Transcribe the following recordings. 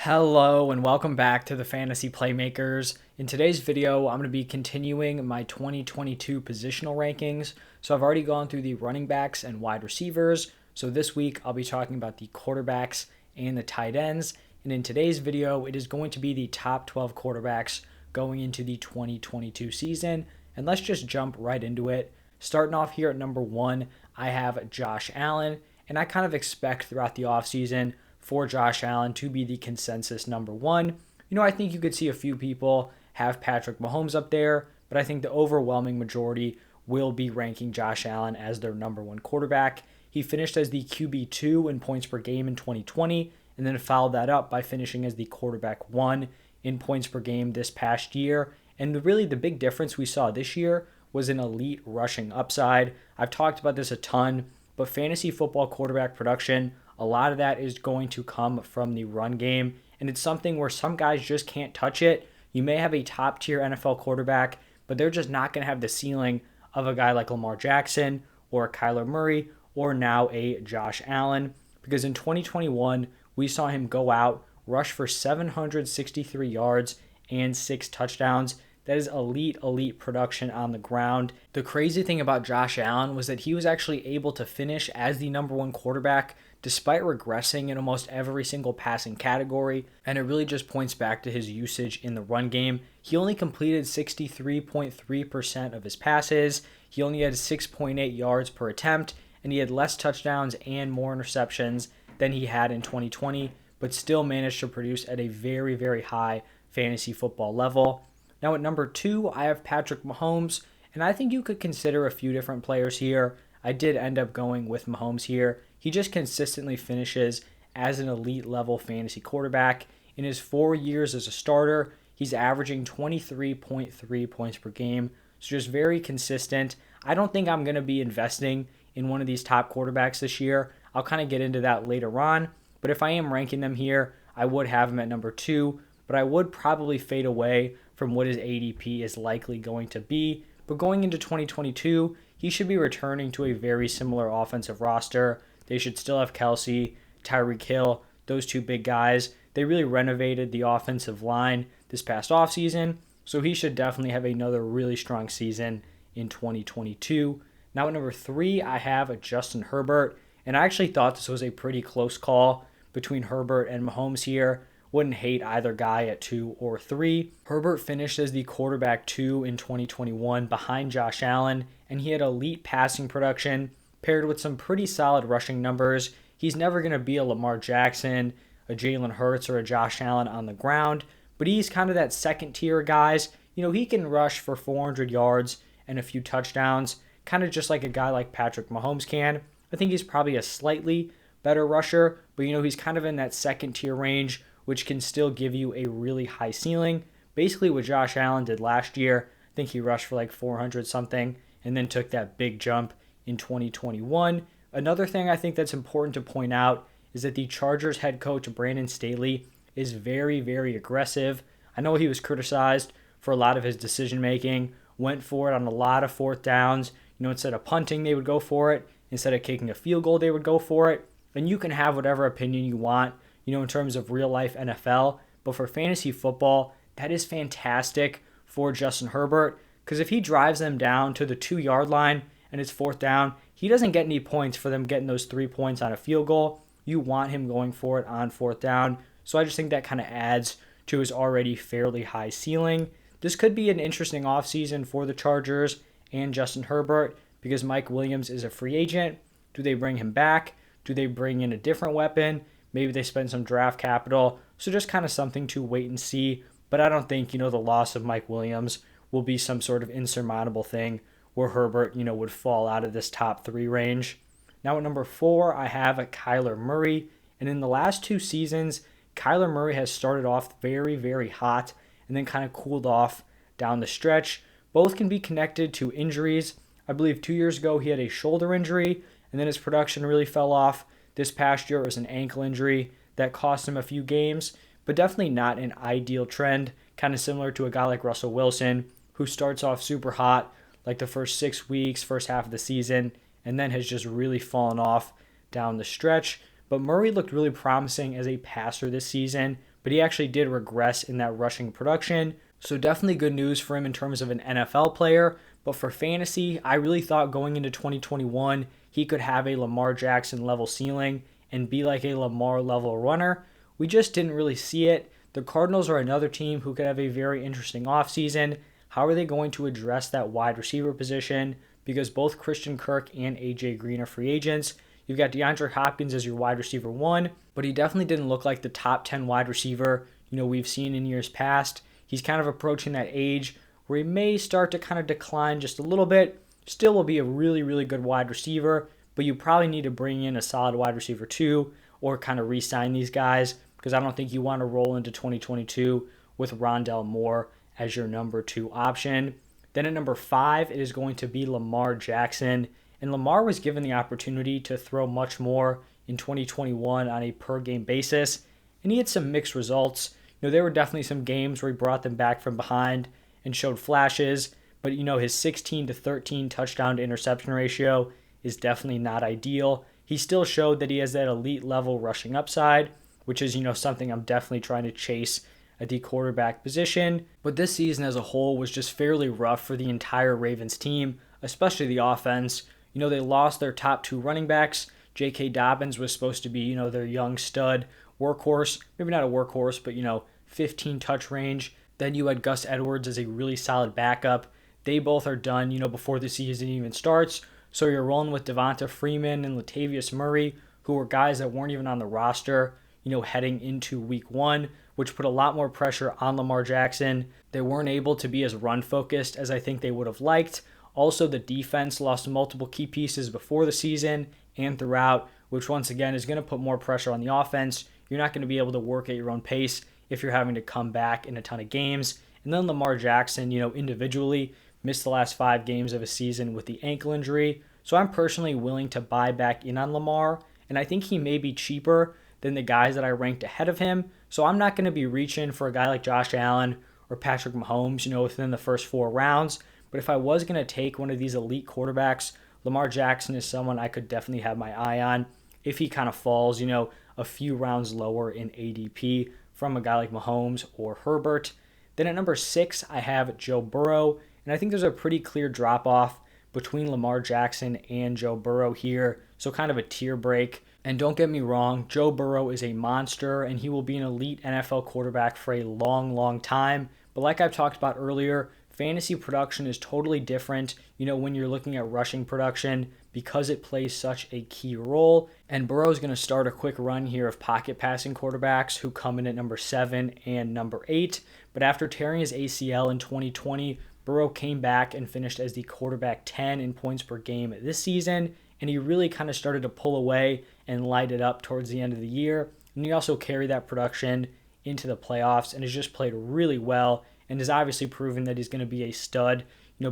Hello and welcome back to the Fantasy Playmakers. In today's video, I'm going to be continuing my 2022 positional rankings. So I've already gone through the running backs and wide receivers. So this week, I'll be talking about the quarterbacks and the tight ends. And in today's video, it is going to be the top 12 quarterbacks going into the 2022 season. And let's just jump right into it. Starting off here at number 1, I have Josh Allen. And I kind of expect throughout the offseason for Josh Allen to be the consensus number 1. I think you could see a few people have Patrick Mahomes up there, but I think the overwhelming majority will be ranking Josh Allen as their number 1 quarterback. He finished as the QB2 in points per game in 2020, and then followed that up by finishing as the quarterback 1 in points per game this past year. And really the big difference we saw this year was an elite rushing upside. I've talked about this a ton, but fantasy football quarterback production, a lot of that is going to come from the run game, and it's something where some guys just can't touch it. You may have a top-tier NFL quarterback, but they're just not going to have the ceiling of a guy like Lamar Jackson or a Kyler Murray or now a Josh Allen, because in 2021, we saw him go out, rush for 763 yards and 6 touchdowns. That is elite production on the ground. The crazy thing about Josh Allen was that he was actually able to finish as the number 1 quarterback despite regressing in almost every single passing category, and it really just points back to his usage in the run game. He only completed 63.3% of his passes, he only had 6.8 yards per attempt, and he had less touchdowns and more interceptions than he had in 2020, but still managed to produce at a very high fantasy football level. Now at number 2, I have Patrick Mahomes, and I think you could consider a few different players here. I did end up going with Mahomes here. He just consistently finishes as an elite level fantasy quarterback. In his 4 years as a starter, he's averaging 23.3 points per game. So just very consistent. I don't think I'm going to be investing in one of these top quarterbacks this year. I'll kind of get into that later on. But if I am ranking them here, I would have him at number 2. But I would probably fade away from what his ADP is likely going to be. But going into 2022, he should be returning to a very similar offensive roster. They should still have Kelsey, Tyreek Hill, those two big guys. They really renovated the offensive line this past offseason, so he should definitely have another really strong season in 2022. Now at number 3, I have Justin Herbert, and I actually thought this was a pretty close call between Herbert and Mahomes here. Wouldn't hate either guy at 2 or 3. Herbert finished as the quarterback 2 in 2021 behind Josh Allen, and he had elite passing production paired with some pretty solid rushing numbers. He's never going to be a Lamar Jackson, a Jalen Hurts, or a Josh Allen on the ground, but he's kind of that second tier guys. He can rush for 400 yards and a few touchdowns, kind of just like a guy like Patrick Mahomes can. I think he's probably a slightly better rusher, but he's kind of in that second tier range, which can still give you a really high ceiling. Basically what Josh Allen did last year, I think he rushed for like 400 something and then took that big jump in 2021. Another thing I think that's important to point out is that the Chargers head coach Brandon Staley is very aggressive. I know he was criticized for a lot of his decision making, went for it on a lot of fourth downs. Instead of punting, they would go for it. Instead of kicking a field goal, they would go for it. And you can have whatever opinion you want, in terms of real life NFL. But for fantasy football, that is fantastic for Justin Herbert, because if he drives them down to the 2-yard line and it's fourth down, he doesn't get any points for them getting those 3 points on a field goal. You want him going for it on fourth down. So I just think that kind of adds to his already fairly high ceiling. This could be an interesting offseason for the Chargers and Justin Herbert, because Mike Williams is a free agent. Do they bring him back? Do they bring in a different weapon? Maybe they spend some draft capital. So just kind of something to wait and see. But I don't think, the loss of Mike Williams will be some sort of insurmountable thing where Herbert, would fall out of this top 3 range. Now at number 4, I have Kyler Murray. And in the last 2 seasons, Kyler Murray has started off very hot and then kind of cooled off down the stretch. Both can be connected to injuries. I believe 2 years ago he had a shoulder injury, and then his production really fell off. This past year it was an ankle injury that cost him a few games, but definitely not an ideal trend. Kind of similar to a guy like Russell Wilson, who starts off super hot like the first 6 weeks, first half of the season, and then has just really fallen off down the stretch. But Murray looked really promising as a passer this season, but he actually did regress in that rushing production. So definitely good news for him in terms of an NFL player. But for fantasy, I really thought going into 2021, he could have a Lamar Jackson level ceiling and be like a Lamar level runner. We just didn't really see it. The Cardinals are another team who could have a very interesting offseason. How are they going to address that wide receiver position? Because both Christian Kirk and AJ Green are free agents. You've got DeAndre Hopkins as your wide receiver one, but he definitely didn't look like the top 10 wide receiver, we've seen in years past. He's kind of approaching that age where he may start to kind of decline just a little bit. Still will be a really, really good wide receiver, but you probably need to bring in a solid wide receiver too, or kind of re-sign these guys, because I don't think you want to roll into 2022 with Rondale Moore as your number 2 option. Then at number 5, it is going to be Lamar Jackson. And Lamar was given the opportunity to throw much more in 2021 on a per-game basis, and he had some mixed results. There were definitely some games where he brought them back from behind and showed flashes, but his 16 to 13 touchdown to interception ratio is definitely not ideal. He still showed that he has that elite level rushing upside, which is something I'm definitely trying to chase at the quarterback position. But this season as a whole was just fairly rough for the entire Ravens team, especially the offense. They lost their top 2 running backs. J.K. Dobbins was supposed to be, their young stud workhorse. Maybe not a workhorse, but, 15 touch range. Then you had Gus Edwards as a really solid backup. They both are done, before the season even starts. So you're rolling with Devonta Freeman and Latavius Murray, who were guys that weren't even on the roster, heading into week 1, which put a lot more pressure on Lamar Jackson. They weren't able to be as run-focused as I think they would have liked. Also, the defense lost multiple key pieces before the season and throughout, which once again is going to put more pressure on the offense. You're not going to be able to work at your own pace if you're having to come back in a ton of games. And then Lamar Jackson, individually missed the last 5 games of a season with the ankle injury. So I'm personally willing to buy back in on Lamar, and I think he may be cheaper than the guys that I ranked ahead of him. So I'm not going to be reaching for a guy like Josh Allen or Patrick Mahomes, within the first 4 rounds. But if I was going to take one of these elite quarterbacks, Lamar Jackson is someone I could definitely have my eye on if he kind of falls, a few rounds lower in ADP from a guy like Mahomes or Herbert. Then at number 6, I have Joe Burrow, and I think there's a pretty clear drop-off between Lamar Jackson and Joe Burrow here, so kind of a tier break. And don't get me wrong, Joe Burrow is a monster, and he will be an elite NFL quarterback for a long, long time. But like I've talked about earlier, fantasy production is totally different, when you're looking at rushing production because it plays such a key role. And Burrow's going to start a quick run here of pocket passing quarterbacks who come in at number 7 and number 8. But after tearing his ACL in 2020, Burrow came back and finished as the quarterback 10 in points per game this season. And he really kind of started to pull away and light it up towards the end of the year. And he also carried that production into the playoffs and has just played really well and has obviously proven that he's going to be a stud,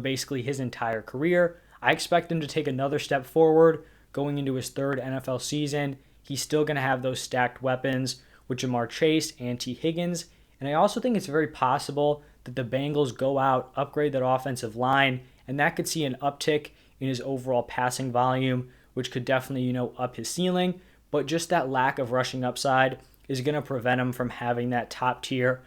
basically his entire career. I expect him to take another step forward going into his 3rd NFL season. He's still going to have those stacked weapons with Jamar Chase and T. Higgins. And I also think it's very possible that the Bengals go out, upgrade that offensive line, and that could see an uptick in his overall passing volume, which could definitely, up his ceiling. But just that lack of rushing upside is going to prevent him from having that top tier,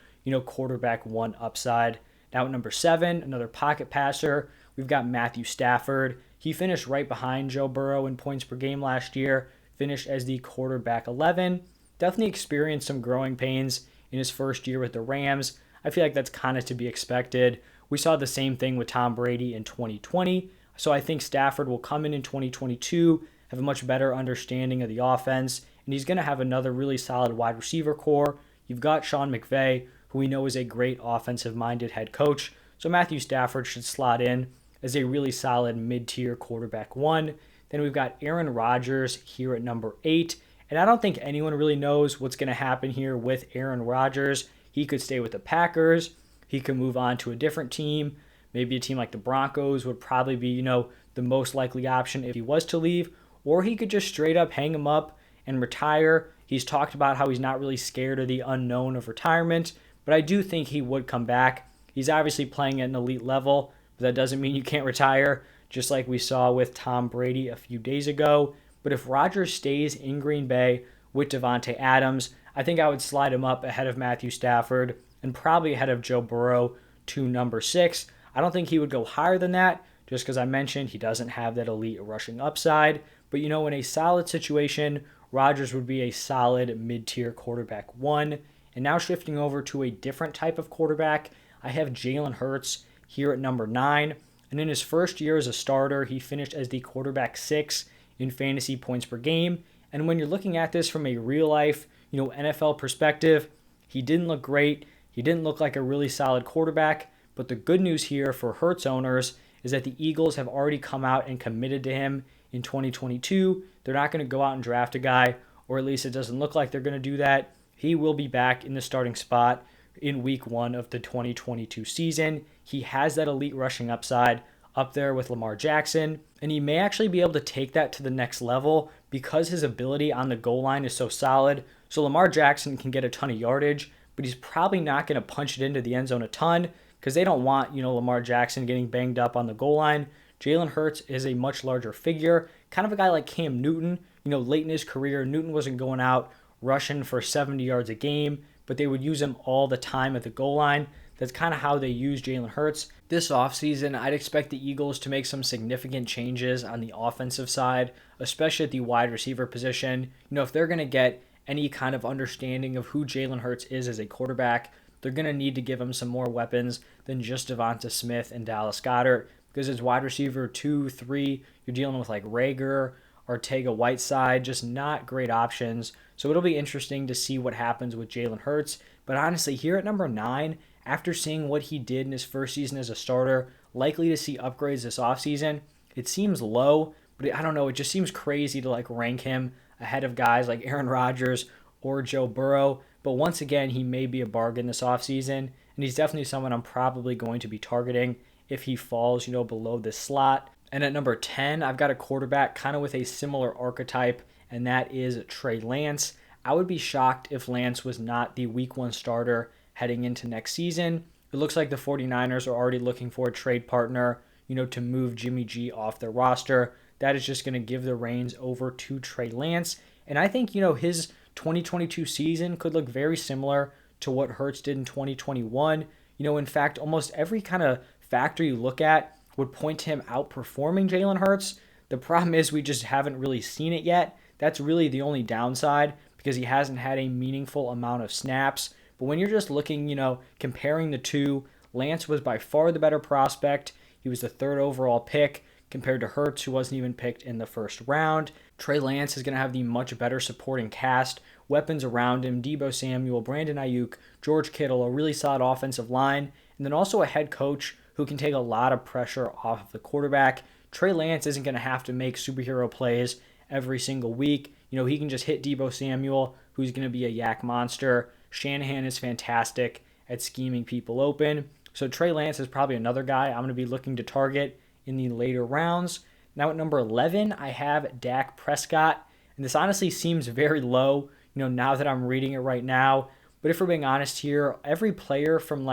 quarterback 1 upside. Now at number 7, another pocket passer, we've got Matthew Stafford. He finished right behind Joe Burrow in points per game last year, finished as the quarterback 11. Definitely experienced some growing pains in his first year with the Rams. I feel like that's kind of to be expected. We saw the same thing with Tom Brady in 2020. So I think Stafford will come in 2022, have a much better understanding of the offense, and he's going to have another really solid wide receiver core. You've got Sean McVay, who we know is a great offensive-minded head coach. So Matthew Stafford should slot in as a really solid mid-tier quarterback 1. Then we've got Aaron Rodgers here at number 8. And I don't think anyone really knows what's going to happen here with Aaron Rodgers. He could stay with the Packers. He could move on to a different team. Maybe a team like the Broncos would probably be, the most likely option if he was to leave. Or he could just straight up hang him up and retire. He's talked about how he's not really scared of the unknown of retirement. But I do think he would come back. He's obviously playing at an elite level, but that doesn't mean you can't retire, just like we saw with Tom Brady a few days ago. But if Rodgers stays in Green Bay with Devontae Adams, I think I would slide him up ahead of Matthew Stafford and probably ahead of Joe Burrow to number 6. I don't think he would go higher than that just because I mentioned he doesn't have that elite rushing upside. But in a solid situation, Rodgers would be a solid mid-tier quarterback 1. And now shifting over to a different type of quarterback, I have Jalen Hurts here at number 9. And in his first year as a starter, he finished as the quarterback 6 in fantasy points per game. And when you're looking at this from a real life, NFL perspective, he didn't look great. He didn't look like a really solid quarterback. But the good news here for Hurts owners is that the Eagles have already come out and committed to him in 2022. They're not going to go out and draft a guy, or at least it doesn't look like they're going to do that. He will be back in the starting spot in week 1 of the 2022 season. He has that elite rushing upside up there with Lamar Jackson, and he may actually be able to take that to the next level because his ability on the goal line is so solid. So Lamar Jackson can get a ton of yardage, but he's probably not going to punch it into the end zone a ton because they don't want, Lamar Jackson getting banged up on the goal line. Jalen Hurts is a much larger figure, kind of a guy like Cam Newton. Late in his career, Newton wasn't going out rushing for 70 yards a game, but they would use him all the time at the goal line. That's kind of how they use Jalen Hurts. This offseason, I'd expect the Eagles to make some significant changes on the offensive side, especially at the wide receiver position. If they're going to get any kind of understanding of who Jalen Hurts is as a quarterback, they're going to need to give him some more weapons than just Devonta Smith and Dallas Goedert, because as wide receiver 2, 3, you're dealing with like Rager, Ortega-Whiteside, just not great options. So it'll be interesting to see what happens with Jalen Hurts. But honestly, here at number 9, after seeing what he did in his first season as a starter, likely to see upgrades this offseason, it seems low, but I don't know, it just seems crazy to rank him ahead of guys like Aaron Rodgers or Joe Burrow. But once again, he may be a bargain this offseason, and he's definitely someone I'm probably going to be targeting if he falls, below this slot. And at number 10, I've got a quarterback kind of with a similar archetype, and that is Trey Lance. I would be shocked if Lance was not the week 1 starter heading into next season. It looks like the 49ers are already looking for a trade partner, to move Jimmy G off their roster. That is just going to give the reins over to Trey Lance. And I think, his 2022 season could look very similar to what Hurts did in 2021. In fact, almost every kind of factor you look at would point to him outperforming Jalen Hurts. The problem is we just haven't really seen it yet. That's really the only downside because he hasn't had a meaningful amount of snaps. But when you're just looking, comparing the two, Lance was by far the better prospect. He was the 3rd overall pick compared to Hurts, who wasn't even picked in the first round. Trey Lance is going to have the much better supporting cast, weapons around him, Deebo Samuel, Brandon Ayuk, George Kittle, a really solid offensive line, and then also a head coach who can take a lot of pressure off of the quarterback. Trey Lance isn't going to have to make superhero plays every single week. He can just hit Deebo Samuel, who's going to be a yak monster. Shanahan is fantastic at scheming people open. So Trey Lance is probably another guy I'm going to be looking to target in the later rounds. Now at number 11, I have Dak Prescott. And this honestly seems very low, now that I'm reading it right now. But if we're being honest here, every player from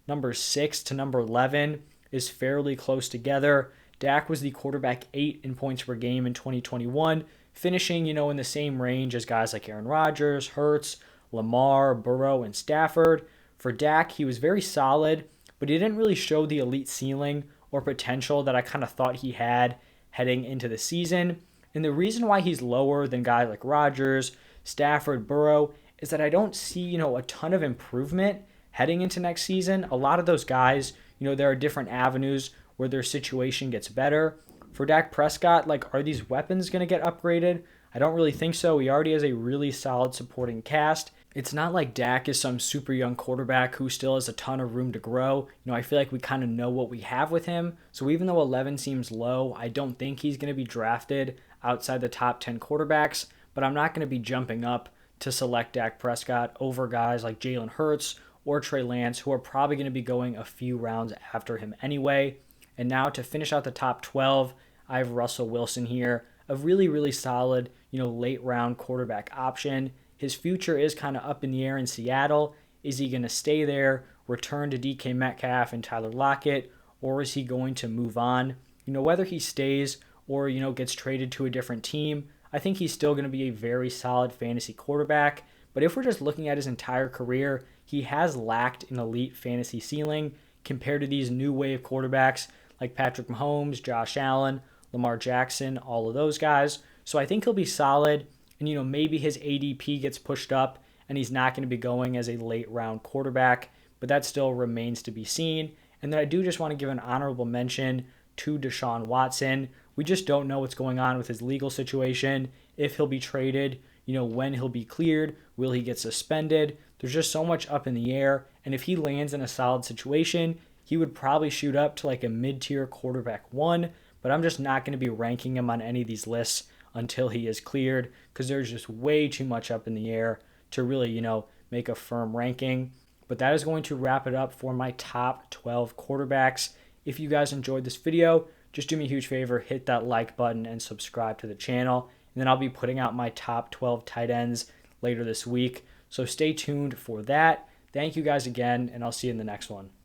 number 6 to number 11 is fairly close together. Dak was the quarterback 8 in points per game in 2021, finishing, in the same range as guys like Aaron Rodgers, Hurts, Lamar, Burrow, and Stafford. For Dak, he was very solid, but he didn't really show the elite ceiling or potential that I kind of thought he had heading into the season. And the reason why he's lower than guys like Rodgers, Stafford, Burrow is that I don't see, a ton of improvement heading into next season. A lot of those guys, there are different avenues where their situation gets better. For Dak Prescott, are these weapons going to get upgraded? I don't really think so. He already has a really solid supporting cast. It's not like Dak is some super young quarterback who still has a ton of room to grow. I feel like we kind of know what we have with him. So even though 11 seems low, I don't think he's going to be drafted outside the top 10 quarterbacks, but I'm not going to be jumping up to select Dak Prescott over guys like Jalen Hurts or Trey Lance, who are probably going to be going a few rounds after him anyway. And now to finish out the top 12, I have Russell Wilson here, a really, really solid, late round quarterback option. His future is kind of up in the air in Seattle. Is he going to stay there, return to DK Metcalf and Tyler Lockett, or is he going to move on? Whether he stays or, gets traded to a different team, I think he's still going to be a very solid fantasy quarterback. But if we're just looking at his entire career, he has lacked an elite fantasy ceiling compared to these new wave quarterbacks like Patrick Mahomes, Josh Allen, Lamar Jackson, all of those guys. So I think he'll be solid. And, maybe his ADP gets pushed up and he's not going to be going as a late round quarterback, but that still remains to be seen. And then I do just want to give an honorable mention to Deshaun Watson. We just don't know what's going on with his legal situation, if he'll be traded, when he'll be cleared, will he get suspended? There's just so much up in the air. And if he lands in a solid situation, he would probably shoot up to like a mid-tier quarterback 1, but I'm just not going to be ranking him on any of these lists until he is cleared because there's just way too much up in the air to really, make a firm ranking. But that is going to wrap it up for my top 12 quarterbacks. If you guys enjoyed this video, just do me a huge favor, hit that like button and subscribe to the channel. And then I'll be putting out my top 12 tight ends later this week. So stay tuned for that. Thank you guys again, and I'll see you in the next one.